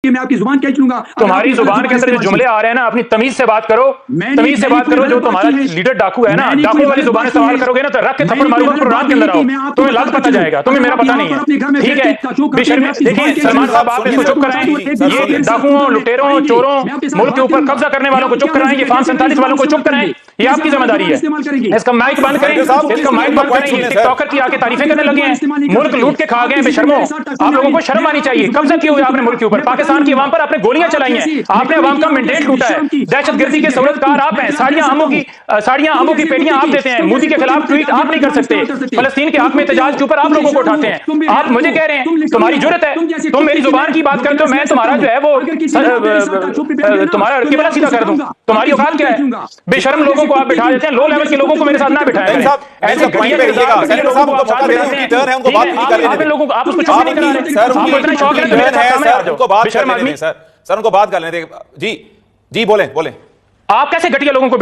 मैं आपकी जुबान कैच लूंगा। तुम्हारी जुबान के अंदर जो जुमले आ रहे हैं ना, अपनी तमीज से बात करो, तमीज से बात करो। जो तुम्हारा लीडर डाकू है ना, डाकू वाली जुबान इस्तेमाल करोगे ना तो रख के थप्पड़ मारूंगा प्रोग्राम के अंदर आओ, तुम्हें लग पता जाएगा, तुम्हें मेरा पता नहीं है, ठीक है। देखिए सलमान साहब, आप इसको चुप कराएं। ये डाकुओं, लुटेरों, चोरों, मुल्क के ऊपर कब्जा करने वालों को चुप कराएं, ये फान 47 वालों को चुप कराएं, ये आपकी जिम्मेदारी है। इसका माइक बंद करें, इसका माइक बंद करें। टिकटॉकर की आके तारीफें करने लगे हैं, मुल्क लूट के खा गए बेशर्मो। आप लोगों को शर्म आनी चाहिए। कब्जा किया हुआ आपने मुल्क के ऊपर, पाकिस्तान की अवाम पर आपने गोलियां चलाई हैं, आपने अवाम का मैंडेट लूटा है। दहशतगर्दी के सहूलतकार आप हैं। साड़ियां आमों की पेटियां आप देते हैं, मोदी के खिलाफ ट्वीट आप नहीं कर सकते, फलस्तीन के हक में एहतजाज के ऊपर आप लोगों को उठाते हैं। आप मुझे कह रहे हैं तुम्हारी जुर्रत है, तुम मेरी जुबान की बात करते हो, मैं तुम्हारा जो है वो तुम्हारा किबला सीधा कर दूं। तुम्हारी औकात क्या है? बेशर्म लोगों को आप बिठा देते हैं, लो लेवल के लोगों को मेरे साथ ना बिठाएं। ऐसे पॉइंट पे रहिएगा, सेनेटर साहब उनको मौका देने की टर्न है, उनको बात नहीं करने दें। लोगों को आप उसको चुप नहीं करा रहे, आपको इतना शौक है तो मेरे साथ सामने आ जाओ। उनको बात करने दें सर, उनको बात करने दें। जी बोलें। आप कैसे घटिया लोगों को